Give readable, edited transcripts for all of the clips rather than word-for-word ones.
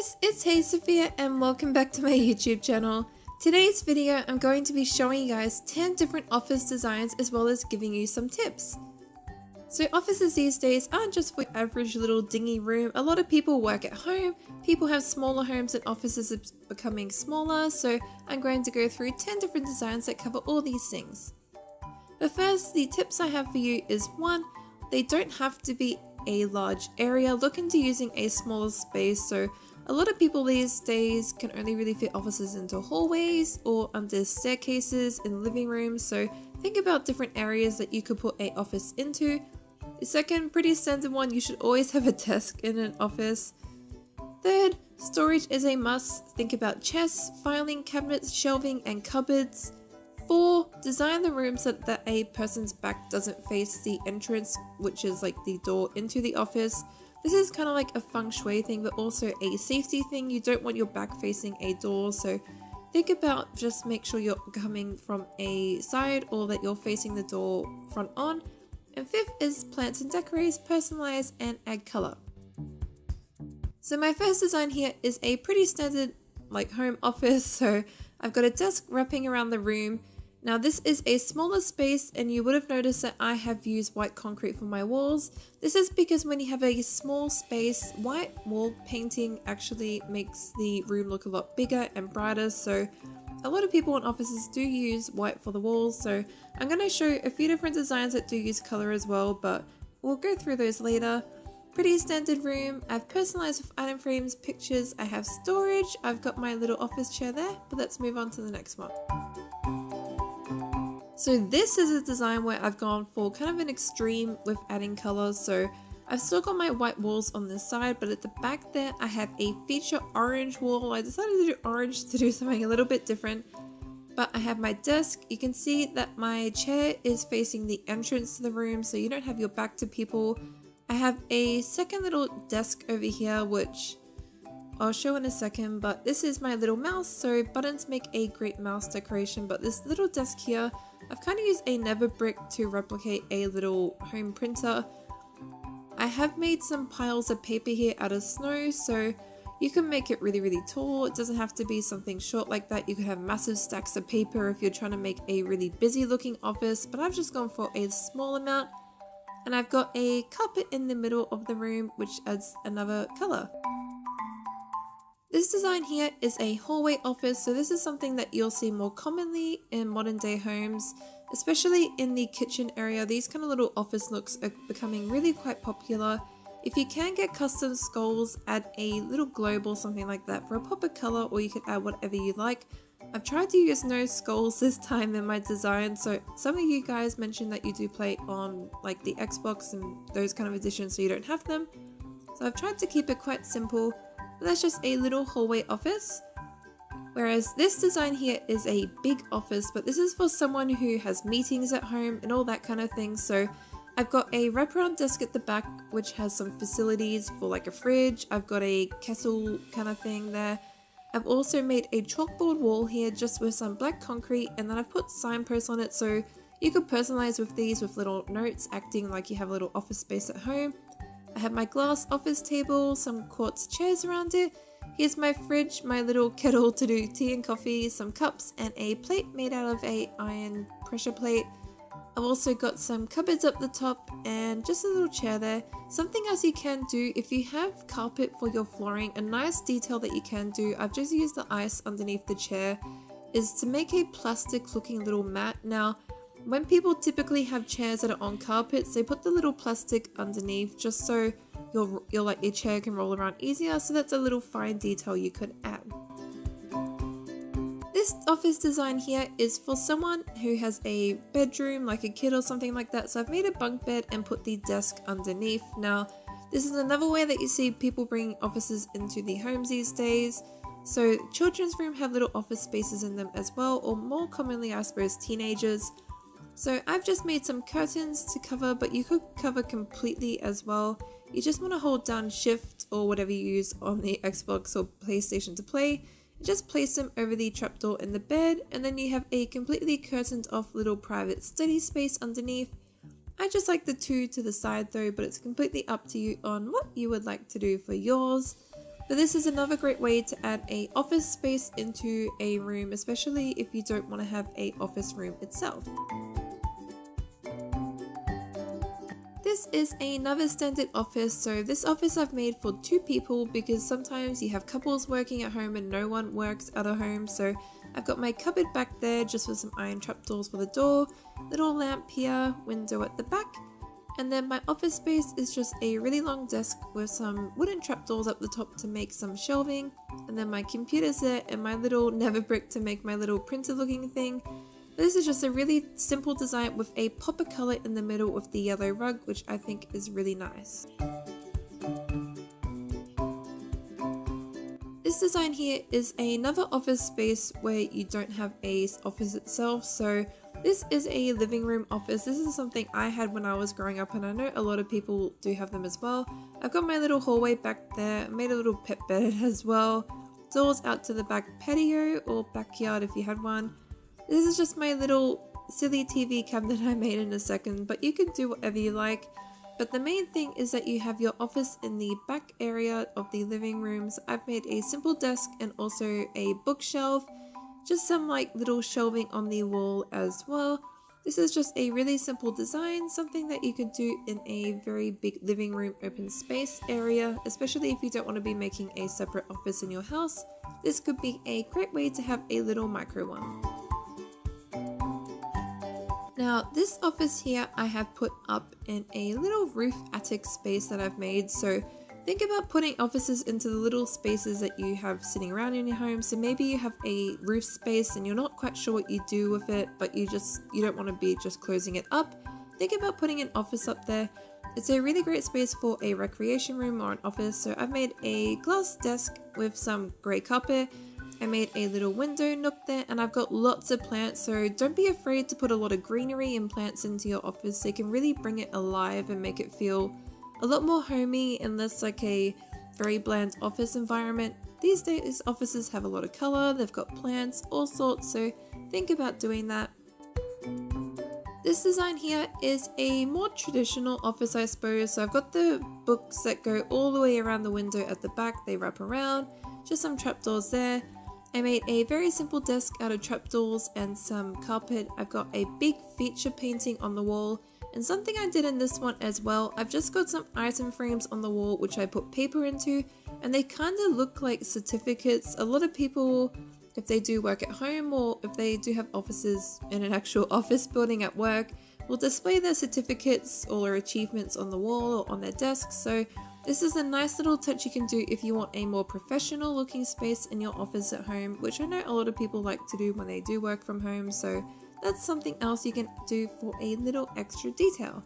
guys, it's Hey Sophia and welcome back to my YouTube channel. Today's video I'm going to be showing you guys 10 different office designs as well as giving you some tips. So offices these days aren't just for your average little dingy room. A lot of people work at home, people have smaller homes and offices are becoming smaller, so I'm going to go through 10 different designs that cover all these things. But first, the tips I have for you is 1. They don't have to be a large area. Look into using a smaller space. So a lot of people these days can only really fit offices into hallways or under staircases in living rooms. So think about different areas that you could put an office into. The second, pretty standard one, you should always have a desk in an office. Third, storage is a must. Think about chests, filing cabinets, shelving and cupboards. 4. Design the room so that a person's back doesn't face the entrance, which is like the door into the office. This is kind of like a feng shui thing, but also a safety thing. You don't want your back facing a door, so think about just make sure you're coming from a side or that you're facing the door front on. And 5th is plants and decorates, personalize and add color. So my first design here is a pretty standard like home office. So I've got a desk wrapping around the room. Now this is a smaller space and you would have noticed that I have used white concrete for my walls. This is because when you have a small space, white wall painting actually makes the room look a lot bigger and brighter. So a lot of people in offices do use white for the walls. So I'm going to show a few different designs that do use color as well, but we'll go through those later. Pretty standard room. I've personalized with item frames, pictures, I have storage, I've got my little office chair there, but let's move on to the next one. So this is a design where I've gone for kind of an extreme with adding colors. So I've still got my white walls on this side, but at the back there I have a feature orange wall. I decided to do orange to do something a little bit different. But I have my desk. You can see that my chair is facing the entrance to the room, so you don't have your back to people. I have a second little desk over here, which I'll show in a second, but this is my little mouse. So buttons make a great mouse decoration, but this little desk here, I've kind of used a Never brick to replicate a little home printer. I have made some piles of paper here out of snow, so you can make it really tall. It doesn't have to be something short like that. You could have massive stacks of paper if you're trying to make a really busy looking office, but I've just gone for a small amount. And I've got a carpet in the middle of the room, which adds another color. This design here is a hallway office, so this is something that you'll see more commonly in modern day homes, especially in the kitchen area. These kind of little office looks are becoming really quite popular. If you can get custom skulls, add a little globe or something like that for a pop of color, or you can add whatever you like. I've tried to use no skulls this time in my design, so some of you guys mentioned that you do play on like the Xbox and those kind of editions, so you don't have them. So I've tried to keep it quite simple. But that's just a little hallway office. Whereas this design here is a big office, but this is for someone who has meetings at home and all that kind of thing. So I've got a wraparound desk at the back, which has some facilities for like a fridge. I've got a kettle kind of thing there. I've also made a chalkboard wall here just with some black concrete, and then I've put signposts on it so you could personalize with these with little notes acting like you have a little office space at home. I have my glass office table, some quartz chairs around it. Here's my fridge, my little kettle to do tea and coffee, some cups and a plate made out of a iron pressure plate. I've also got some cupboards up the top and just a little chair there. Something else you can do if you have carpet for your flooring, a nice detail that you can do, I've just used the ice underneath the chair, is to make a plastic looking little mat. Now, when people typically have chairs that are on carpets, they put the little plastic underneath just so your chair can roll around easier. So that's a little fine detail you could add. This office design here is for someone who has a bedroom, like a kid or something like that. So I've made a bunk bed and put the desk underneath. Now, this is another way that you see people bringing offices into the homes these days. So children's room have little office spaces in them as well, or more commonly, I suppose, teenagers. So I've just made some curtains to cover, but you could cover completely as well. You just want to hold down Shift or whatever you use on the Xbox or PlayStation to play. Just place them over the trapdoor in the bed, and then you have a completely curtained off little private study space underneath. I just like the two to the side though, but it's completely up to you on what you would like to do for yours. But this is another great way to add a office space into a room, especially if you don't want to have a office room itself. This is another standard office, so this office I've made for 2 people because sometimes you have couples working at home and no one works out of home. So I've got my cupboard back there just with some iron trapdoors for the door, little lamp here, window at the back, and then my office space is just a really long desk with some wooden trapdoors up the top to make some shelving, and then my computer's there and my little nether brick to make my little printer looking thing. This is just a really simple design with a pop of colour in the middle with the yellow rug, which I think is really nice. This design here is another office space where you don't have a office itself, so this is a living room office. This is something I had when I was growing up and I know a lot of people do have them as well. I've got my little hallway back there, I made a little pet bed as well, doors out to the back patio or backyard if you had one. This is just my little silly TV cabinet I made in a second, but you can do whatever you like. But the main thing is that you have your office in the back area of the living rooms. I've made a simple desk and also a bookshelf, just some like little shelving on the wall as well. This is just a really simple design, something that you could do in a very big living room open space area, especially if you don't want to be making a separate office in your house. This could be a great way to have a little micro one. Now this office here I have put up in a little roof attic space that I've made, so think about putting offices into the little spaces that you have sitting around in your home. So maybe you have a roof space and you're not quite sure what you do with it, but you don't want to be just closing it up. Think about putting an office up there. It's a really great space for a recreation room or an office. So I've made a glass desk with some grey carpet. I made a little window nook there and I've got lots of plants, so don't be afraid to put a lot of greenery and plants into your office so you can really bring it alive and make it feel a lot more homey and less like a very bland office environment. These days offices have a lot of colour, they've got plants, all sorts, so think about doing that. This design here is a more traditional office I suppose, so I've got the books that go all the way around the window at the back, they wrap around, just some trapdoors there. I made a very simple desk out of trapdoors and some carpet. I've got a big feature painting on the wall, and something I did in this one as well, I've just got some item frames on the wall which I put paper into, and they kind of look like certificates. A lot of people, if they do work at home or if they do have offices in an actual office building at work, will display their certificates or achievements on the wall or on their desk. So this is a nice little touch you can do if you want a more professional looking space in your office at home, which I know a lot of people like to do when they do work from home, so that's something else you can do for a little extra detail.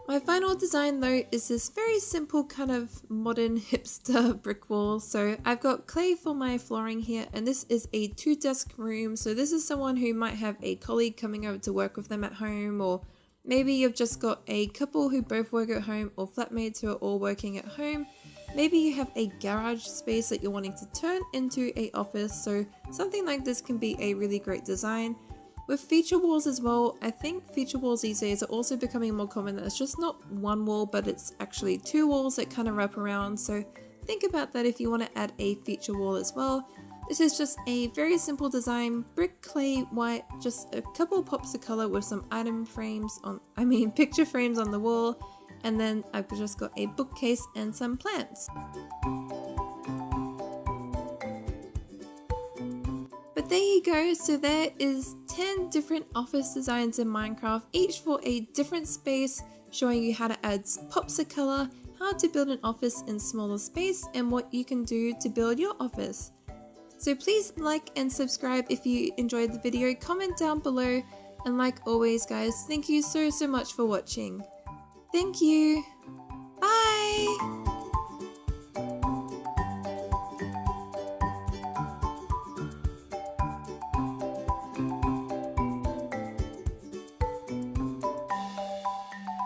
My final design though is this very simple kind of modern hipster brick wall. So I've got clay for my flooring here, and this is a 2-desk room, so this is someone who might have a colleague coming over to work with them at home, or maybe you've just got a couple who both work at home or flatmates who are all working at home. Maybe you have a garage space that you're wanting to turn into an office, so something like this can be a really great design. With feature walls as well, I think feature walls these days are also becoming more common that it's just not one wall, but it's actually 2 walls that kind of wrap around, so think about that if you want to add a feature wall as well. This is just a very simple design, brick, clay, white, just a couple pops of color with some picture frames on the wall, and then I've just got a bookcase and some plants. But there you go, so there is 10 different office designs in Minecraft, each for a different space, showing you how to add pops of color, how to build an office in smaller space, and what you can do to build your office. So please like and subscribe if you enjoyed the video, comment down below, and like always guys, thank you so much for watching. Thank you. Bye!